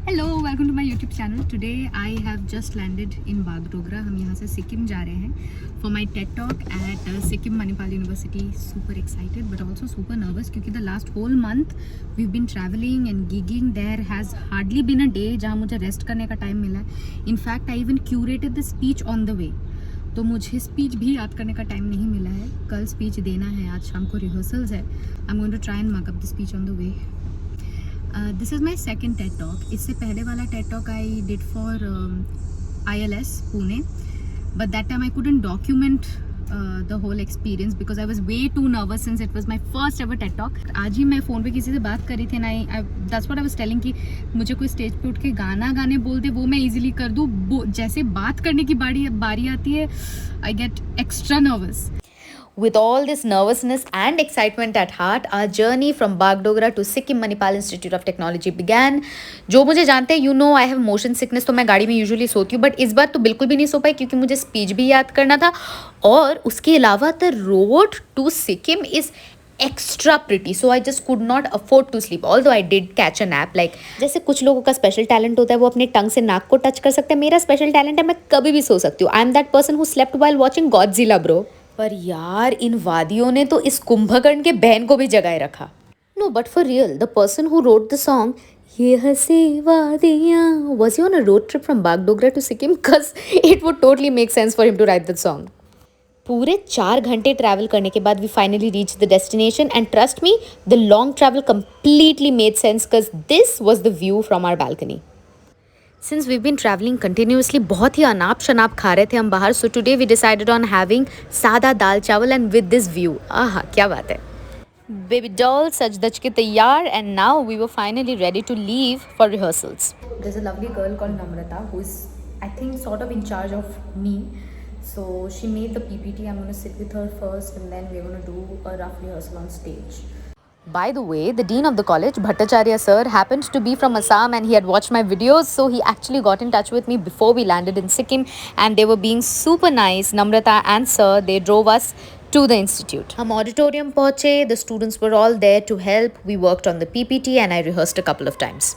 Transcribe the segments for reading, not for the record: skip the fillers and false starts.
Hello welcome to my YouTube channel. Today I have just landed in Bagdogra. हम यहाँ से सिक्किम जा रहे हैं for my TED talk at Sikkim Manipal university. Super excited but also super nervous क्योंकि the last whole month we been travelling and gigging. There has hardly been a day जहाँ मुझे rest करने का टाइम मिला है। In fact I even curated the speech on the way, तो मुझे speech भी याद करने का टाइम नहीं मिला है। कल स्पीच देना है, आज शाम को रिहर्सल्स है। I am going to try and mark up the speech on the way. This is my second TED talk. इससे पहले वाला TED talk I did for ILS Pune, but that time I couldn't document the whole experience because I was way too nervous since it was my first ever TED talk. आज ही मैं phone पे किसी से बात करी थी ना, that's what I was telling कि मुझे कोई स्टेज पे उठ के गाना गाने बोल दे वो मैं इजीली कर दूँ, जैसे बात करने की बारी आती है I get extra nervous. With all this nervousness and excitement at heart, our journey from Bagdogra to Sikkim Manipal Institute of Technology began. जो मुझे जानते हैं, you know I have motion sickness, तो मैं गाड़ी में यूजुअली सोती हूँ, बट इस बार तो बिल्कुल भी नहीं सो पाई क्योंकि मुझे स्पीच भी याद करना था और उसके अलावा the road to Sikkim is extra pretty, so I just could not afford to sleep although I did catch a nap. Like जैसे कुछ लोगों का स्पेशल टैलेंट होता है, वो अपने टंग से नाक को टच कर सकते हैं. मेरा स्पेशल टैलेंट है, मैं कभी भी सो सकती हूँ. I am that person who slept while watching Godzilla bro. पर यार इन वादियों ने तो इस कुंभकर्ण के बहन को भी जगाए रखा. No but for real, the person who wrote the song ये हंसी वादियाँ was he on a road trip from Bagdogra to Sikkim? Cause it would totally make sense for him to write that song. पूरे 4 घंटे travel करने के बाद we finally reach the destination and trust me the long travel completely made sense because this was the view from our balcony. Since we been travelling continuously बहुत ही अनाप शनाप खा रहे थे हम बाहर, so today we decided on having सादा दाल चावल एंड विद दिस व्यू. आहा क्या बात है. बेबी डॉल सज धज के तैयार and now we were finally ready to leave for rehearsals. There is a lovely girl called Namrata who is I think sort of in charge of me. So she made the PPT. I'm going to sit with her first and then we're going to do a rough rehearsal on stage. By the way, the dean of the college, Bhattacharya sir, happened to be from Assam and he had watched my videos, so he actually got in touch with me before we landed in Sikkim and they were being super nice. Namrata and sir, they drove us to the institute. हम auditorium पहुंचे. The students were all there to help. We worked on the PPT and I rehearsed a couple of times.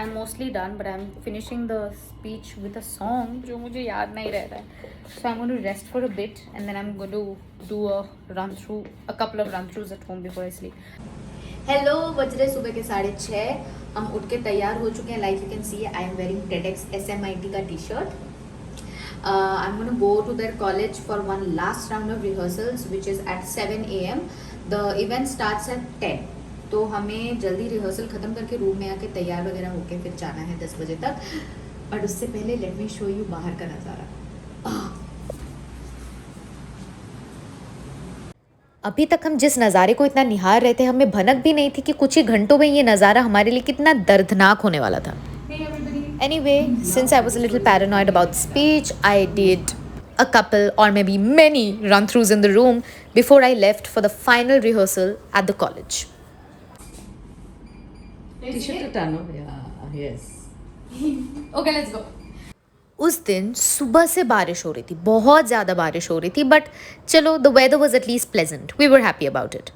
I'm mostly done, but I'm finishing the speech with a song जो मुझे याद नहीं रह रहा है. So I'm going to rest for a bit and then I'm going to do a couple of run-throughs at home before I sleep. Hello, बज रहे सुबह के 6:30. हम उठ के तैयार हो चुके हैं. Like you can see, I am wearing TEDx SMIT का T-shirt. I'm going to go to their college for one last round of rehearsals, which is at 7 AM. The event starts at 10. तो हमें जल्दी rehearsal ख़त्म करके room में आके तैयार वगैरह होके फिर जाना है 10 बजे तक. बट उससे पहले लेट मी शो यू बाहर का नज़ारा. अभी तक हम जिस नज़ारे को इतना निहार रहे थे, हमें भनक भी नहीं थी कि कुछ ही घंटों में ये नज़ारा हमारे लिए कितना दर्दनाक होने वाला था. Anyway, since I was a little paranoid about speech, I did a couple or maybe many run-throughs in the room before I left for the final rehearsal at the college. T-shirt to turn on. Yeah, yes. Okay, let's go. उस दिन सुबह से बारिश हो रही थी, बहुत ज़्यादा बारिश हो रही थी, बट चलो the weather was at least pleasant. We were happy about it.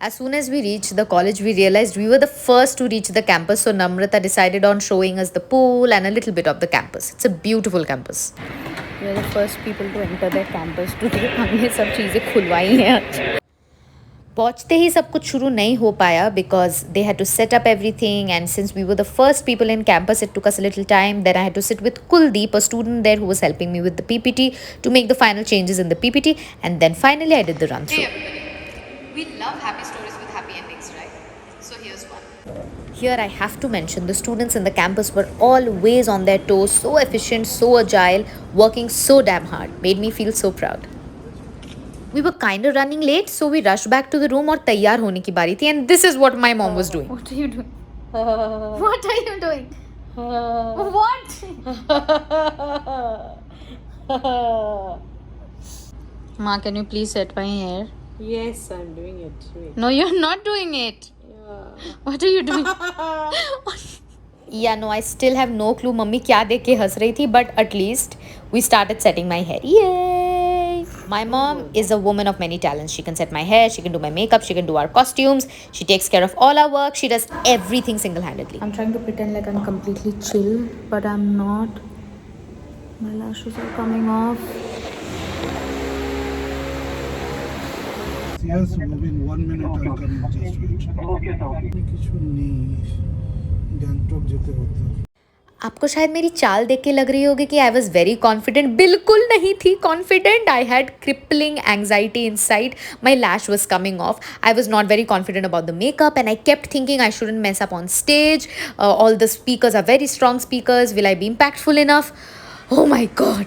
As soon as we reached the college, we realized we were the first to reach the campus, so Namrata decided on showing us the pool and a little bit of the campus. It's a beautiful campus. We are the first people to enter the campus today. हमने सब चीज़ें खुलवाई हैं आज. पहुँचते ही सब कुछ शुरू नहीं हो पाया because they had to set up everything, and since we were the first people in campus, it took us a little time. Then I had to sit with Kuldeep, a student there who was helping me with the PPT to make the final changes in the PPT, and then finally I did the run through. Hey everybody, we love happy stories with happy endings, right? So here's one. Here I have to mention the students in the campus were always on their toes, so efficient, so agile, working so damn hard. Made me feel so proud. We were kind of running late, so we rushed back to the room और तैयार होने की बारी थी, and this is what my mom was doing. What are you doing? What are you doing? What? Ma, can you please set my hair? Yes, I'm doing it. Wait. No, you're not doing it. Yeah. What are you doing? Yeah, no, I still have no clue mummy क्या देख के हंस रही थी, but at least we started setting my hair. Yay! My mom is a woman of many talents. She can set my hair, she can do my makeup, she can do our costumes, she takes care of all our work, she does everything single-handedly. I'm trying to pretend like I'm completely chill, but I'm not. My lashes are coming off. Yes, within 1 minute I'll come, just wait. কিছু নেই, গ্যাংটক যেতে হতো। आपको शायद मेरी चाल देख के लग रही होगी कि आई वॉज वेरी कॉन्फिडेंट. बिल्कुल नहीं थी confident. I had crippling anxiety inside. My lash was coming off. I was not very confident about the makeup and I kept thinking I shouldn't mess up on stage. All the speakers are very strong speakers. Will I be impactful enough? Oh my god.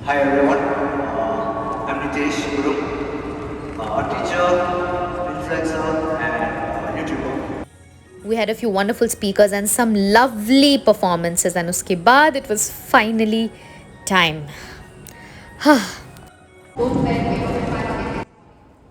Hi everyone, I'm Nitesh Guru, teacher, influencer and YouTuber. We had a few wonderful speakers and some lovely performances, and uske baad it was finally time.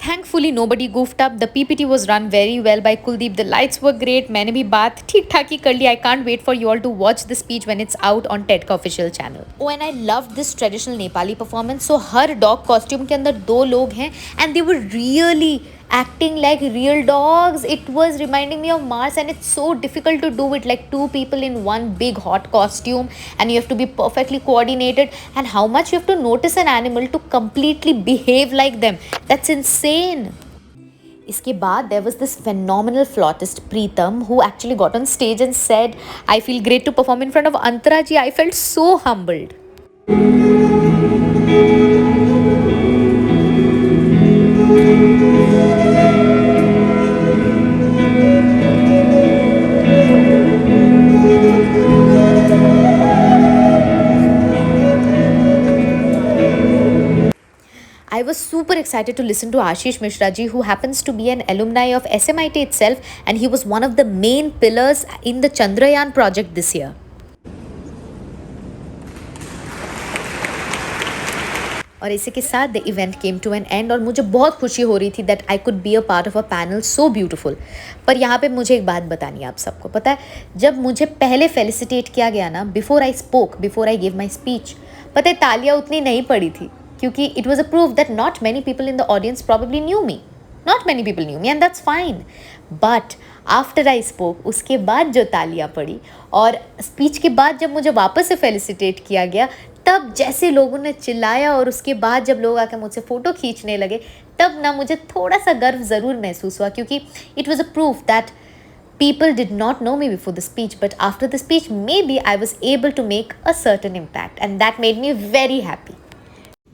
Thankfully nobody goofed up. The PPT was run very well by Kuldeep. The lights were great. मैंने भी बात ठीक ठाक ही कर ली. I can't wait for you all to watch the speech when it's out on TED का official channel. Oh, and I loved this traditional Nepali performance. So her dog costume के अंदर 2 लोग हैं and they were really acting like real dogs. It was reminding me of Mars, and it's so difficult to do it, like 2 people in one big hot costume, and you have to be perfectly coordinated, and how much you have to notice an animal to completely behave like them. That's insane. इसके बाद there was this phenomenal flautist Preetham who actually got on stage and said, I feel great to perform in front of Antara ji. I felt so humbled. I was super excited to listen to Ashish Mishra ji, who happens to be an alumni of SMIT itself, and he was one of the main pillars in the Chandrayaan project this year. और इसी के साथ the event came to an end और मुझे बहुत खुशी हो रही थी that I could be a part of a panel so beautiful. पर यहाँ पे मुझे एक बात बतानी है आप सबको. पता है, जब मुझे पहले फेलिसिटेट किया गया ना, before I spoke, before I give my speech, पता है तालियाँ उतनी नहीं पड़ी थी, क्योंकि it was a proof that not many people in the audience probably new me. Not many people new me and that's fine. But after I spoke, उसके बाद जो तालियाँ पड़ी और स्पीच के बाद जब मुझे वापस से फेलिसिटेट किया गया, तब जैसे लोगों ने चिल्लाया और उसके बाद जब लोग आकर मुझसे फ़ोटो खींचने लगे, तब ना मुझे थोड़ा सा गर्व ज़रूर महसूस हुआ, क्योंकि it was a proof that people did not know me before the speech, but after the speech maybe I was able to make a certain impact, and that made me very happy.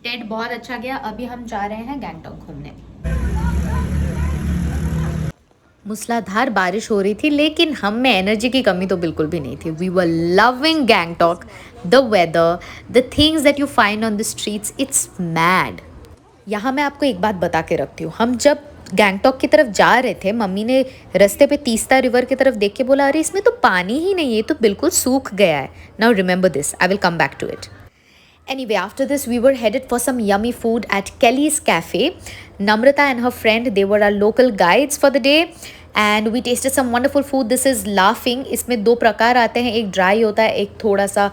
TED बहुत अच्छा गया. अभी हम जा रहे हैं गैंगटॉक घूमने. मूसलाधार बारिश हो रही थी, लेकिन हम में एनर्जी की कमी तो बिल्कुल भी नहीं थी. We were loving Gangtok, the weather, the things that you find on the streets. It's mad. यहाँ मैं आपको एक बात बता के रखती हूँ. हम जब गैंगटॉक की तरफ जा रहे थे, मम्मी ने रास्ते पे तीस्ता रिवर की तरफ देख के बोला, अरे इसमें तो पानी ही नहीं है, तो बिल्कुल सूख गया है. Now remember this, I will come back to it. Anyway, after this, we were headed for some yummy food at Kelly's Cafe. Namrata and her friend, they were our local guides for the day. And we tasted some wonderful food. This is Laughing. इसमें 2 प्रकार आते हैं, एक dry होता है, एक थोड़ा सा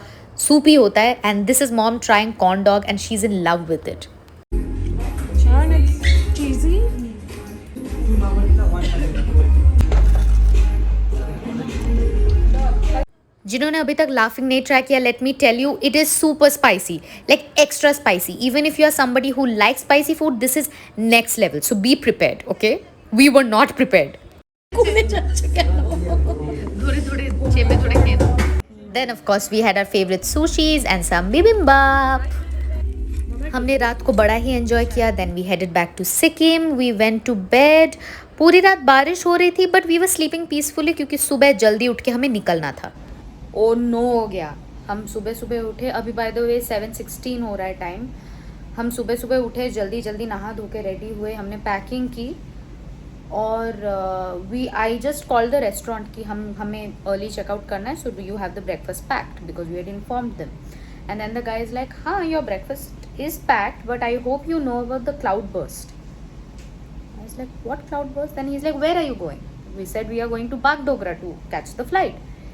सूपी होता है. And this is mom trying corn dog and she's in love with it. Cheesy? जिन्होंने अभी तक लाफिंग नहीं ट्राई किया, let me tell you, it is super spicy, like extra spicy. Even if you are somebody who like spicy food, this is next level. So be prepared, okay? We were not prepared. Then of course we had our favorite sushis and some bibimbap. हमने रात को बड़ा ही enjoy किया. Then we headed back to Sikkim. We went to bed. पूरी रात बारिश हो रही थी, but we were sleeping peacefully, क्योंकि सुबह जल्दी उठ के हमें निकलना था. ओ नो, हो गया. हम सुबह सुबह उठे. अभी बाय द वे 7:16 हो रहा है टाइम. हम सुबह सुबह उठे, जल्दी जल्दी नहा धो के रेडी हुए. हमने पैकिंग की और I just call the restaurant कि हमें अर्ली चेकआउट करना है, so do you have the breakfast packed, because we had informed them. And then the guy is like, हाँ, your breakfast is packed, but I hope you know about the cloudburst. I was like, what cloudburst? Then he's like, where are you going? We said we are going to Bagdogra to catch the flight.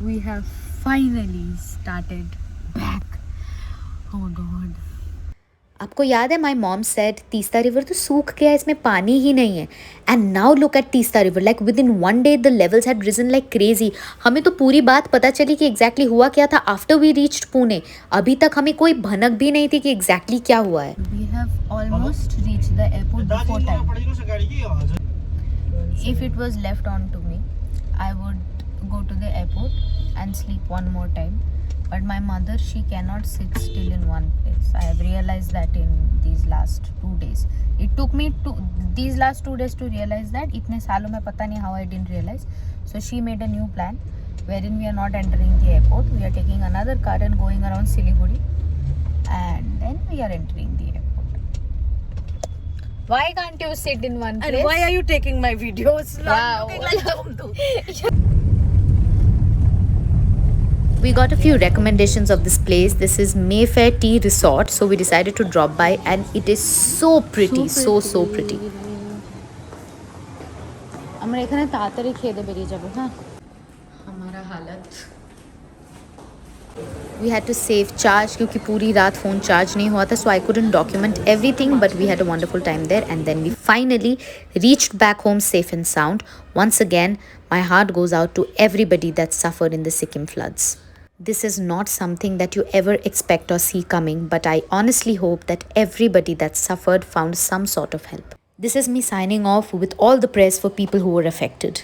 we have finally started back. Oh God. आपको याद है my mom said Teesta river तो सूख गया, इसमें पानी ही नहीं है. And now look at Teesta river, like with in 1 day the levels had region like crazy. हमें तो पूरी बात पता चली कि एग्जैक्टली हुआ क्या था आफ्टर वी रीच्ड पुणे. अभी तक हमें कोई भनक भी नहीं थी कि एग्जैक्टली क्या हुआ है. We have almost reached the airport before time. If it was left on to me, I would go to the airport and sleep one more time. But my mother, she cannot sit still in one place. I have realized that in these last 2 days. It took me these last 2 days to realize that. इतने सालों में पता नहीं how I didn't realize. So she made a new plan wherein we are not entering the airport. We are taking another car and going around Siliguri, and then we are entering the airport. Why can't you sit in one place? And why are you taking my videos? Yeah. Looking like Domdu. We got a few recommendations of this place. This is Mayfair Tea Resort, so we decided to drop by, and it is so pretty, so pretty. আমরা এখানে তাড়াতাড়ি খেয়ে দিয়ে বেরিয়ে যাবো. হ্যাঁ, हमारा हालत. We had to save charge क्योंकि पूरी रात फ़ोन चार्ज नहीं हुआ था, so I couldn't document everything, but we had a wonderful time there, and then we finally reached back home safe and sound. Once again, my heart goes out to everybody that suffered in the Sikkim floods. This is not something that you ever expect or see coming, but I honestly hope that everybody that suffered found some sort of help. This is me signing off with all the prayers for people who were affected.